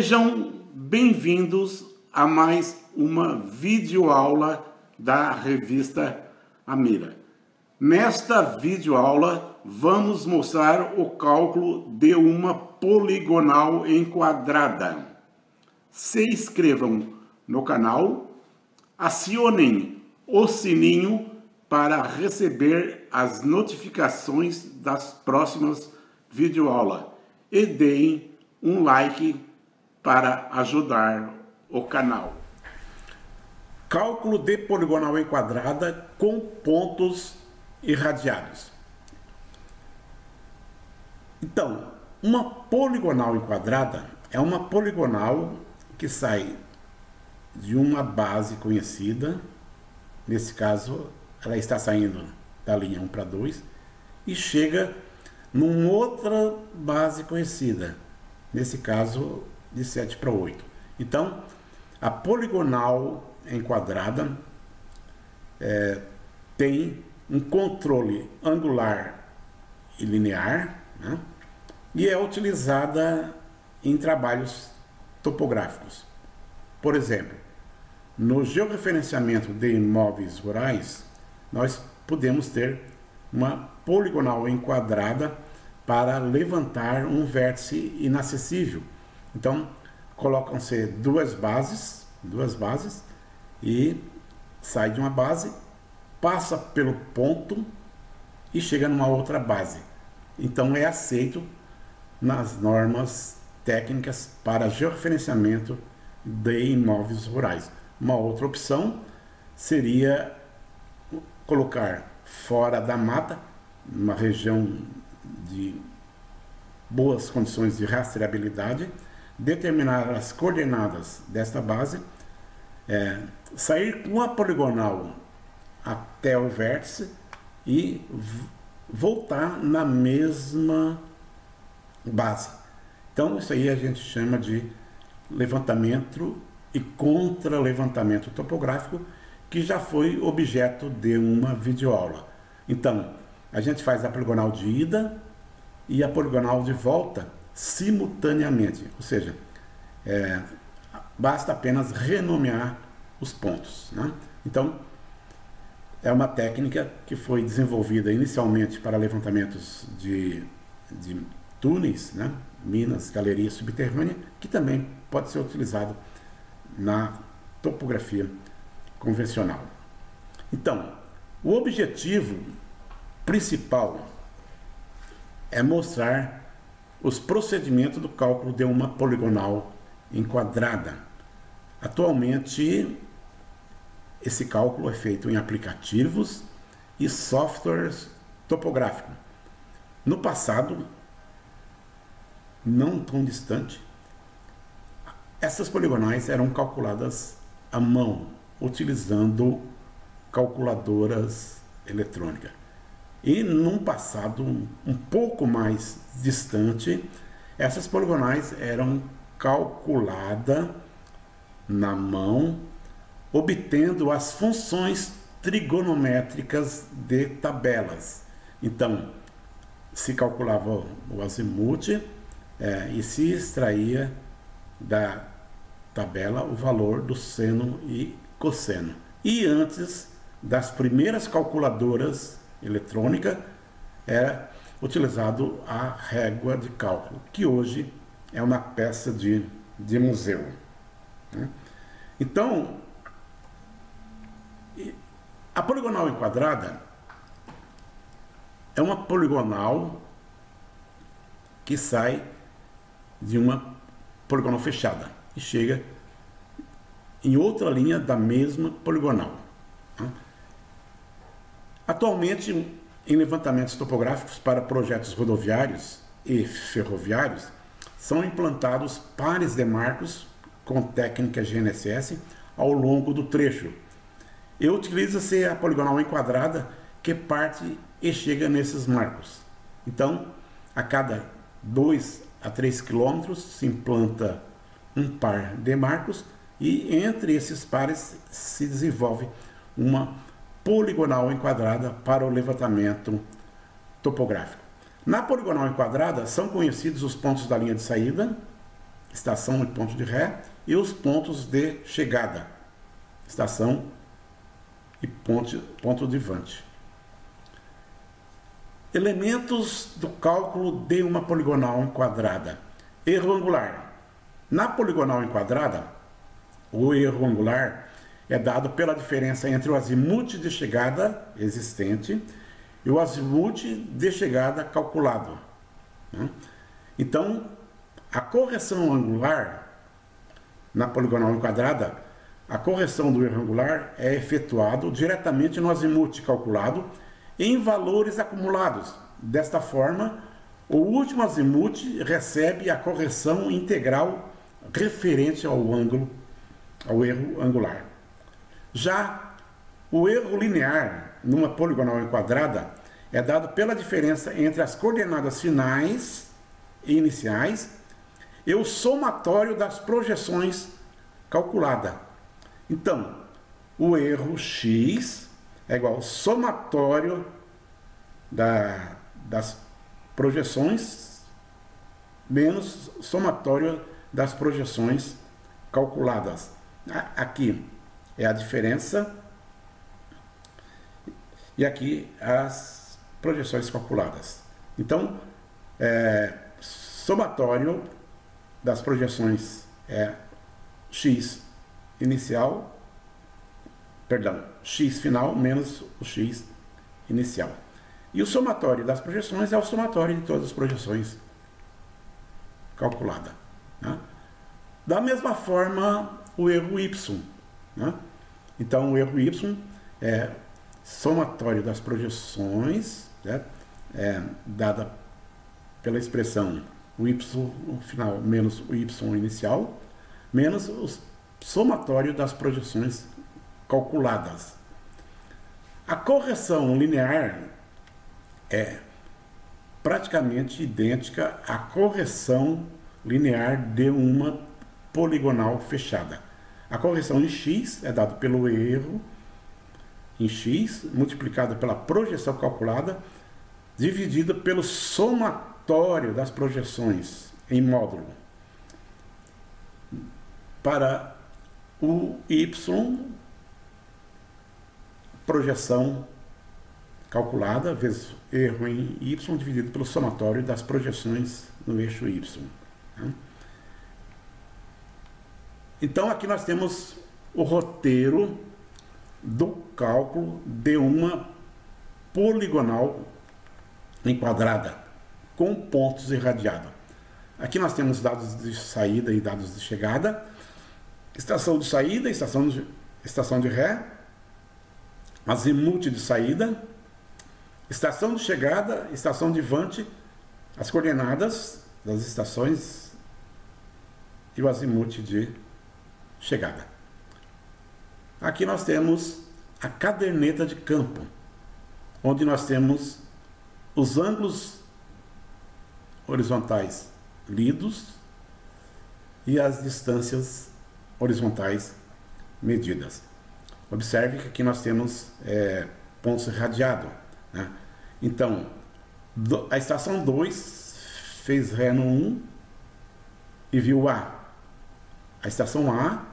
Sejam bem-vindos a mais uma videoaula da revista Amira. Nesta videoaula vamos mostrar o cálculo de uma poligonal enquadrada. Se inscrevam no canal, acionem o sininho para receber as notificações das próximas videoaulas e deem um like para ajudar o canal. Cálculo de poligonal enquadrada com pontos irradiados. Então, uma poligonal enquadrada é uma poligonal que sai de uma base conhecida. Nesse caso, ela está saindo da linha 1 para 2 e chega numa outra base conhecida, nesse caso de 7 para 8. Então, a poligonal enquadrada tem um controle angular e linear, né? E é utilizada em trabalhos topográficos. Por exemplo, no georreferenciamento de imóveis rurais, nós podemos ter uma poligonal enquadrada para levantar um vértice inacessível. Então, colocam-se duas bases e sai de uma base, passa pelo ponto e chega numa outra base. Então, é aceito nas normas técnicas para georreferenciamento de imóveis rurais. Uma outra opção seria colocar fora da mata, uma região de boas condições de rastreabilidade, determinar as coordenadas desta base, sair com a poligonal até o vértice e voltar na mesma base. Então, isso aí a gente chama de levantamento e contra-levantamento topográfico, que já foi objeto de uma videoaula. Então, a gente faz a poligonal de ida e a poligonal de volta simultaneamente, ou seja, basta apenas renomear os pontos, né? Então, é uma técnica que foi desenvolvida inicialmente para levantamentos de túneis, né? Minas, galeria subterrânea, que também pode ser utilizado na topografia convencional. Então, o objetivo principal é mostrar os procedimentos do cálculo de uma poligonal enquadrada. Atualmente, esse cálculo é feito em aplicativos e softwares topográficos. No passado, não tão distante, essas poligonais eram calculadas à mão, utilizando calculadoras eletrônicas. E num passado um pouco mais distante, essas poligonais eram calculadas na mão, obtendo as funções trigonométricas de tabelas. Então, se calculava o azimuth e se extraía da tabela o valor do seno e cosseno. E antes das primeiras calculadoras eletrônicas, era utilizado a régua de cálculo, que hoje é uma peça de museu, né? Então, a poligonal enquadrada é uma poligonal que sai de uma poligonal fechada e chega em outra linha da mesma poligonal, né? Atualmente, em levantamentos topográficos para projetos rodoviários e ferroviários, são implantados pares de marcos com técnica GNSS ao longo do trecho. E utiliza-se a poligonal enquadrada que parte e chega nesses marcos. Então, a cada 2 a 3 quilômetros se implanta um par de marcos e entre esses pares se desenvolve uma poligonal enquadrada para o levantamento topográfico. Na poligonal enquadrada são conhecidos os pontos da linha de saída estação e ponto de ré, e os pontos de chegada, estação e ponto de vante. Elementos do cálculo de uma poligonal enquadrada. Erro angular. Na poligonal enquadrada, o erro angular é dado pela diferença entre o azimuth de chegada existente e o azimuth de chegada calculado. Então, a correção angular na poligonal enquadrada, a correção do erro angular é efetuado diretamente no azimuth calculado em valores acumulados. Desta forma, o último azimuth recebe a correção integral referente ao erro angular. Já o erro linear numa poligonal enquadrada é dado pela diferença entre as coordenadas finais e iniciais e o somatório das projeções calculada. Então, o erro x é igual ao somatório das projeções menos somatório das projeções calculadas. Aqui é a diferença e aqui as projeções calculadas. Então, somatório das projeções é x inicial, perdão, x final menos o x inicial. E o somatório das projeções é o somatório de todas as projeções calculadas. Da mesma forma, o erro y. Então, o erro y é somatório das projeções, dada pela expressão o y final menos o y inicial, menos o somatório das projeções calculadas. A correção linear é praticamente idêntica à correção linear de uma poligonal fechada. A correção em x é dada pelo erro em x multiplicado pela projeção calculada dividida pelo somatório das projeções em módulo. Para o y, projeção calculada vezes erro em y dividido pelo somatório das projeções no eixo y. Então aqui nós temos o roteiro do cálculo de uma poligonal enquadrada com pontos irradiados. Aqui nós temos dados de saída e dados de chegada, estação de saída, estação de ré, azimuth de saída, estação de chegada, estação de vante, as coordenadas das estações e o azimuth de chegada. Aqui nós temos a caderneta de campo, onde nós temos os ângulos horizontais lidos e as distâncias horizontais medidas. Observe que aqui nós temos pontos irradiados. Então, a estação 2 fez ré no 1 e viu A. A estação A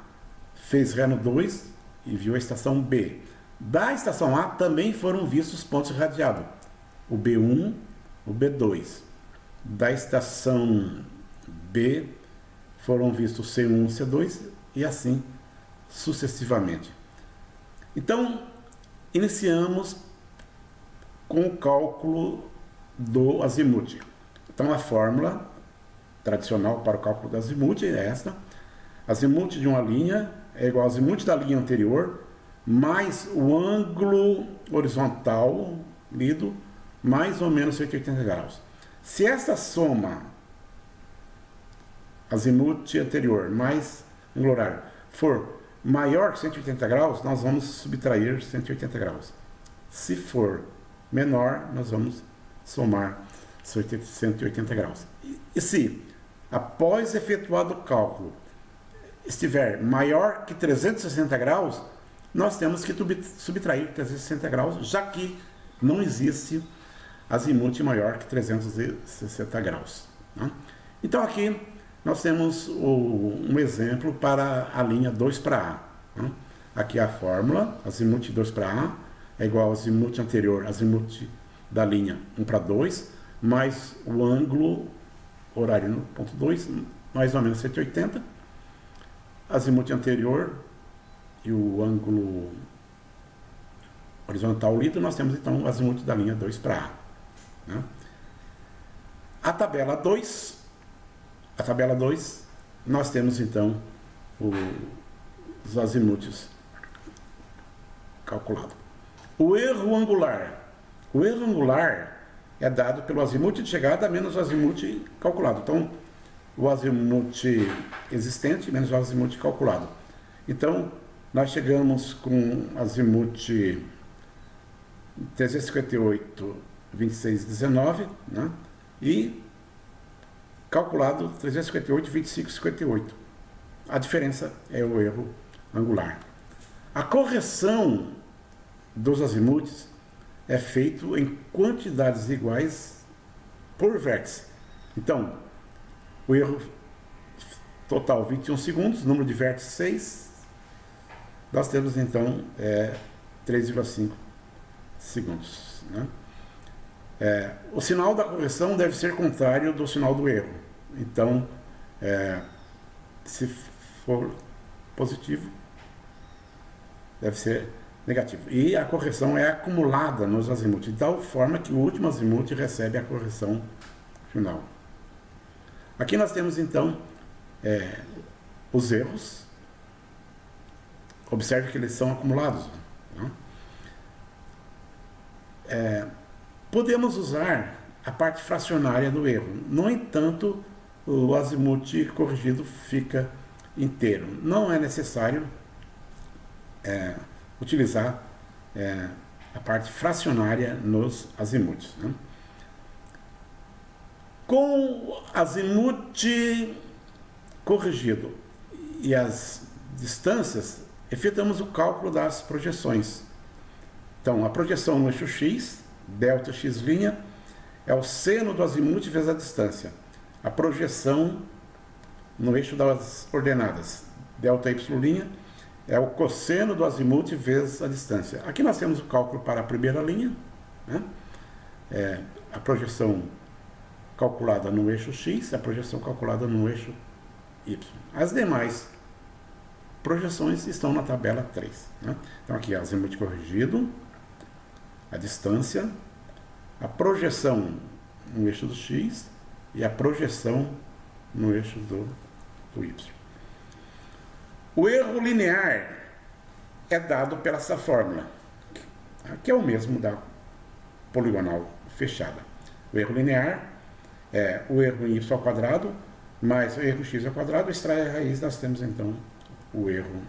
fez ré no 2 e viu a estação B. Da estação A também foram vistos pontos irradiados, o B1, o B2. Da estação B foram vistos C1, C2 e assim sucessivamente. Então, iniciamos com o cálculo do azimuth. Então, a fórmula tradicional para o cálculo do azimuth é esta. Azimuth de uma linha é igual ao azimuth da linha anterior mais o ângulo horizontal lido mais ou menos 180 graus. Se essa soma azimuth anterior mais ângulo horário for maior que 180 graus, nós vamos subtrair 180 graus. Se for menor, nós vamos somar 180 graus. E se, após efetuado o cálculo, estiver maior que 360 graus, nós temos que subtrair 360 graus, já que não existe azimuth maior que 360 graus. Então aqui nós temos um exemplo para a linha 2 para A. Né? Aqui a fórmula, azimuth 2 para A é igual ao azimuth anterior, azimuth da linha 1 para 2, mais o ângulo horário no ponto 2, mais ou menos 180, azimuth anterior e o ângulo horizontal lido, nós temos então o azimuth da linha 2 para A. Né? A tabela 2, nós temos então os azimuths calculados. O erro angular é dado pelo azimuth de chegada menos o azimuth calculado. Então, o azimuth existente menos o azimuth calculado. Então, nós chegamos com azimuth 358, 26, 19, né? E calculado 358, 25, 58. A diferença é o erro angular. A correção dos azimuths é feito em quantidades iguais por vértice. Então, o erro total 21 segundos, número de vértices 6, nós temos então 3,5 segundos. Né? O sinal da correção deve ser contrário do sinal do erro. Então, se for positivo, deve ser negativo. E a correção é acumulada nos azimuths, de tal forma que o último azimuth recebe a correção final. Aqui nós temos então os erros. Observe que eles são acumulados. Né? Podemos usar a parte fracionária do erro. No entanto, o azimuth corrigido fica inteiro. Não é necessário utilizar a parte fracionária nos azimuths. Né? Com o azimuth corrigido e as distâncias, efetuamos o cálculo das projeções. Então, a projeção no eixo x, delta x', é o seno do azimuth vezes a distância. A projeção no eixo das coordenadas, delta y', é o cosseno do azimuth vezes a distância. Aqui nós temos o cálculo para a primeira linha, né? A projeção calculada no eixo x, a projeção calculada no eixo y. As demais projeções estão na tabela 3. Né? Então aqui azimuth corrigido, a distância, a projeção no eixo do x e a projeção no eixo do y. O erro linear é dado pela essa fórmula, que é o mesmo da poligonal fechada. O erro linear é o erro em y² mais o erro x², extrai a raiz, nós temos então o erro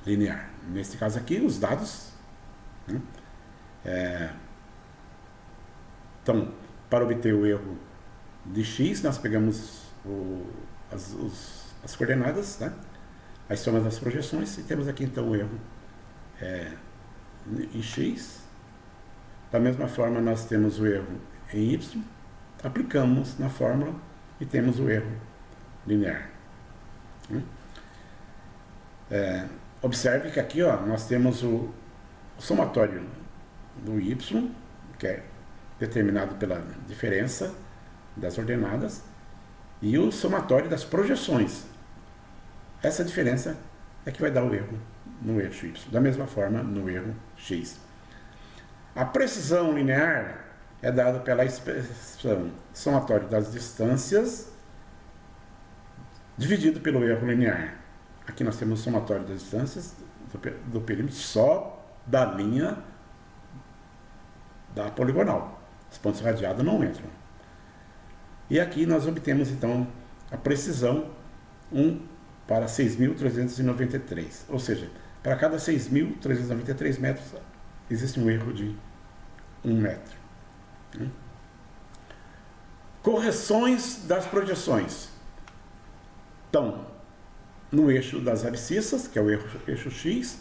linear. Neste caso aqui, os dados. Né? Então, para obter o erro de x, nós pegamos as coordenadas, né? As somas das projeções, e temos aqui então o erro em x. Da mesma forma, nós temos o erro em y, aplicamos na fórmula e temos o erro linear. Observe que aqui nós temos o somatório do y, que é determinado pela diferença das ordenadas, e o somatório das projeções. Essa diferença é que vai dar o erro no eixo y. Da mesma forma, no erro x. A precisão linear é dada pela expressão somatório das distâncias dividido pelo erro linear. Aqui nós temos o somatório das distâncias do perímetro só da linha da poligonal. Os pontos radiados não entram. E aqui nós obtemos então a precisão 1 para 6.393. Ou seja, para cada 6.393 metros existe um erro de 1 metro. Correções das projeções. Então, no eixo das abscissas, que é o eixo x,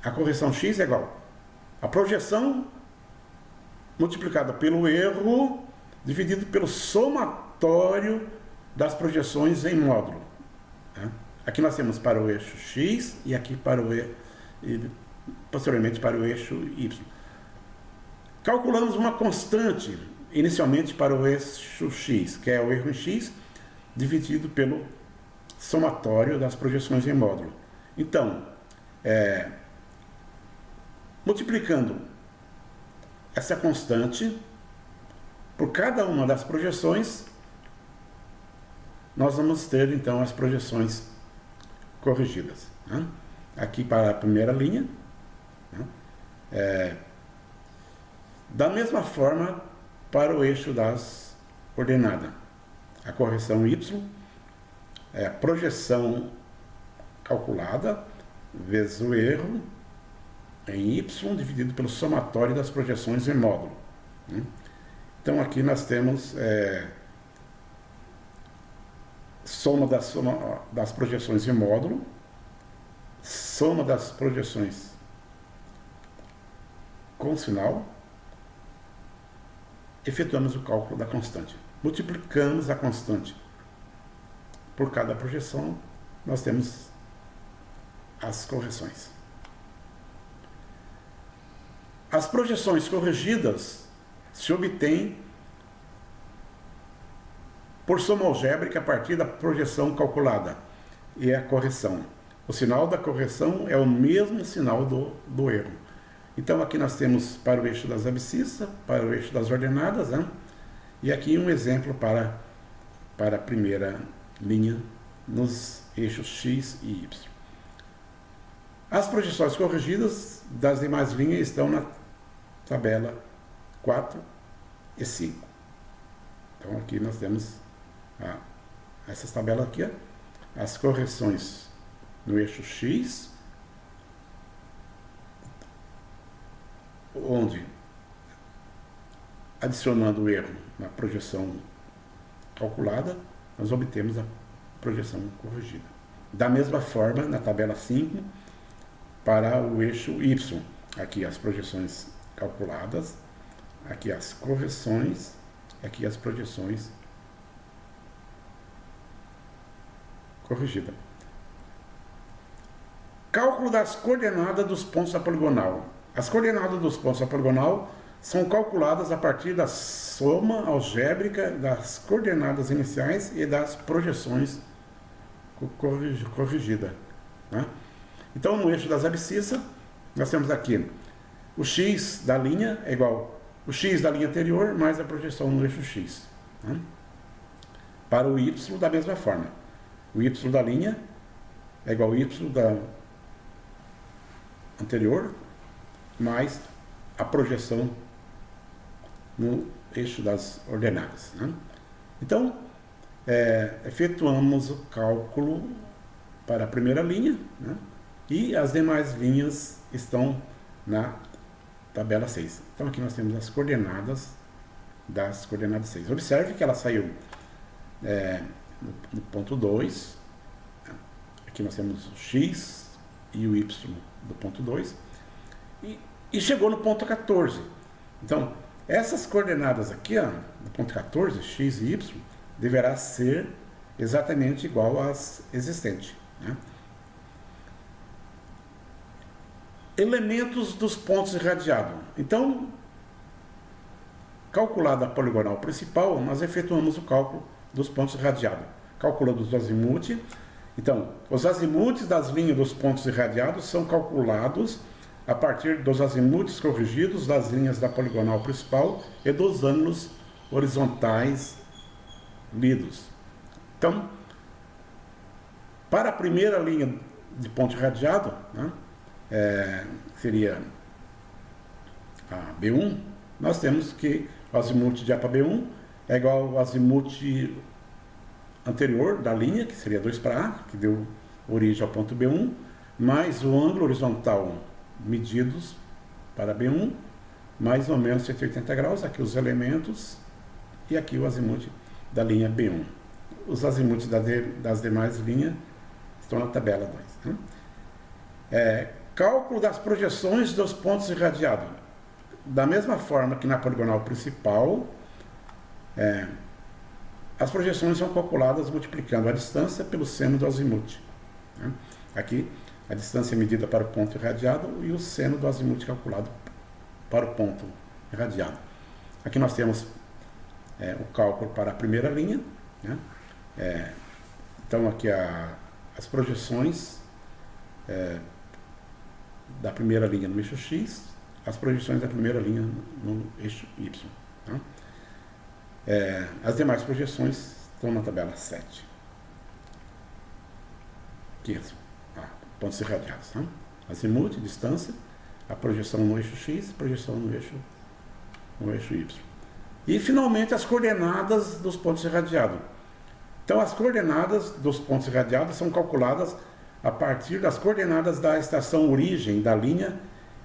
a correção x é igual a projeção multiplicada pelo erro dividido pelo somatório das projeções em módulo. Tá? Aqui nós temos para o eixo X e aqui para o e posteriormente para o eixo Y. Calculamos uma constante inicialmente para o eixo X, que é o erro em X, dividido pelo somatório das projeções em módulo. Então, multiplicando essa constante por cada uma das projeções, nós vamos ter então as projeções corrigidas. Né? Aqui para a primeira linha, né? Da mesma forma para o eixo das coordenadas. A correção Y é a projeção calculada vezes o erro em Y dividido pelo somatório das projeções em módulo. Né? Então aqui nós temos soma das projeções em módulo, soma das projeções com sinal, efetuamos o cálculo da constante. Multiplicamos a constante por cada projeção, nós temos as correções. As projeções corrigidas se obtêm por soma algébrica a partir da projeção calculada e a correção. O sinal da correção é o mesmo sinal do erro. Então aqui nós temos para o eixo das abscissas, para o eixo das ordenadas, né? E aqui um exemplo para a primeira linha nos eixos X e Y. As projeções corrigidas das demais linhas estão na tabela 4 e 5. Então aqui nós temos essas tabelas aqui, ó, as correções no eixo X, onde adicionando o erro na projeção calculada, nós obtemos a projeção corrigida. Da mesma forma, na tabela 5, para o eixo Y, aqui as projeções calculadas, aqui as correções, aqui as projeções corrigidas. Cálculo das coordenadas dos pontos da poligonal. As coordenadas dos pontos da poligonal são calculadas a partir da soma algébrica das coordenadas iniciais e das projeções corrigidas. Né? Então, no eixo das abscissas, nós temos aqui o x da linha é igual o x da linha anterior mais a projeção no eixo x. Né? Para o y, da mesma forma. O y da linha é igual ao y da anterior mais a projeção no eixo das ordenadas. Né? Então, efetuamos o cálculo para a primeira linha, né? E as demais linhas estão na tabela 6. Então aqui nós temos as coordenadas das coordenadas 6. Observe que ela saiu no ponto 2, aqui nós temos o x e o y do ponto 2, e chegou no ponto 14. Então, essas coordenadas aqui, ó, do ponto 14, x e y, deverá ser exatamente igual às existentes. Né? Elementos dos pontos irradiados. Então, calculada a poligonal principal, nós efetuamos o cálculo dos pontos irradiados. Calculando os azimuth. Então, os azimuths das linhas dos pontos irradiados são calculados a partir dos azimuths corrigidos das linhas da poligonal principal e dos ângulos horizontais lidos. Então, para a primeira linha de ponto irradiado, né, seria a B1, nós temos que o azimuth de A para B1 é igual ao azimuth anterior da linha, que seria 2 para A, que deu origem ao ponto B1, mais o ângulo horizontal medidos para B1, mais ou menos 180 graus, aqui os elementos, e aqui o azimuth da linha B1. Os azimuths das demais linhas estão na tabela 2. Né? Cálculo das projeções dos pontos irradiados. Da mesma forma que na poligonal principal, as projeções são calculadas multiplicando a distância pelo seno do azimuth. Né? Aqui, a distância é medida para o ponto irradiado e o seno do azimuth calculado para o ponto irradiado. Aqui nós temos o cálculo para a primeira linha. Né? Então, aqui as projeções da primeira linha no eixo X, as projeções da primeira linha no eixo Y. Tá? As demais projeções estão na tabela 7. Aqui, pontos irradiados. Tá? Azimuth, distância, a projeção no eixo X, projeção no eixo Y. E, finalmente, as coordenadas dos pontos irradiados. Então, as coordenadas dos pontos irradiados são calculadas a partir das coordenadas da estação origem da linha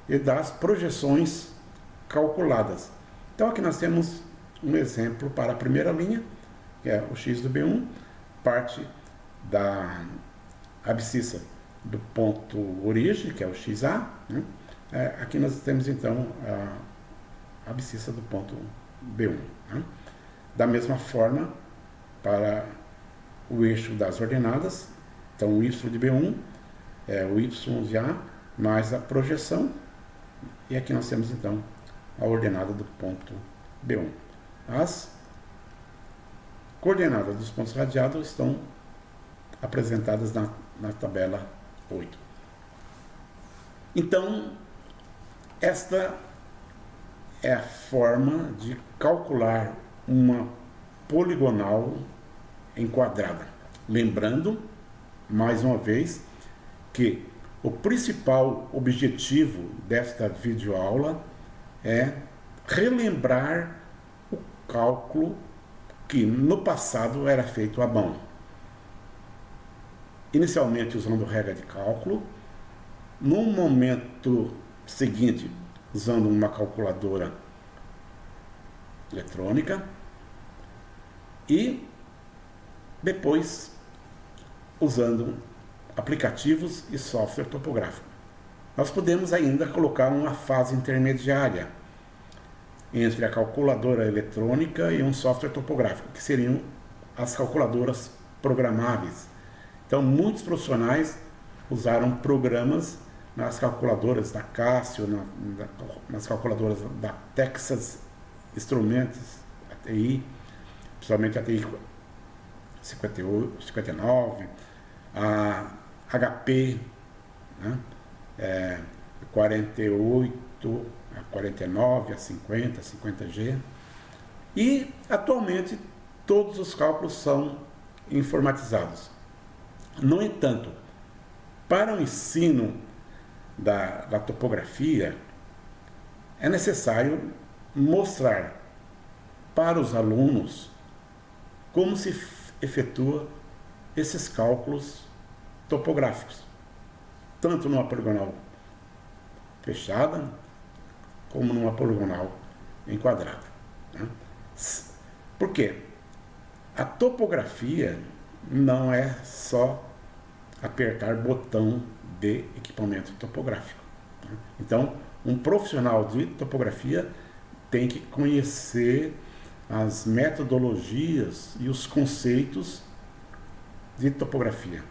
e das projeções calculadas. Então, aqui nós temos um exemplo para a primeira linha, que é o x do B1, parte da abscissa do ponto origem, que é o XA. Né? Aqui nós temos, então, a abscissa do ponto B1. Né? Da mesma forma, para o eixo das ordenadas, então o y de B1 é o y de A mais a projeção, e aqui nós temos então a ordenada do ponto B1. As coordenadas dos pontos radiados estão apresentadas na tabela 8. Então, esta é a forma de calcular uma poligonal enquadrada. Lembrando, mais uma vez, que o principal objetivo desta videoaula é relembrar o cálculo que no passado era feito à mão. Inicialmente usando regra de cálculo, no momento seguinte usando uma calculadora eletrônica e depois usando aplicativos e software topográfico. Nós podemos ainda colocar uma fase intermediária entre a calculadora eletrônica e um software topográfico, que seriam as calculadoras programáveis. Então, muitos profissionais usaram programas nas calculadoras da Casio, nas calculadoras da Texas Instruments, a TI, principalmente a TI 59, a HP, né? 48, a 49, a 50, a 50G. E, atualmente, todos os cálculos são informatizados. No entanto, para o ensino da topografia, é necessário mostrar para os alunos como se efetua esses cálculos topográficos, tanto numa poligonal fechada, como numa poligonal enquadrada. Né? Por quê? A topografia não é só apertar botão de equipamento topográfico. Tá? Então, um profissional de topografia tem que conhecer as metodologias e os conceitos de topografia.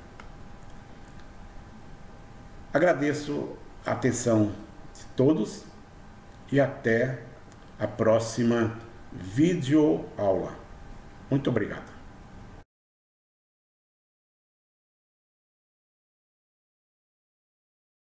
Agradeço a atenção de todos e até a próxima videoaula. Muito obrigado.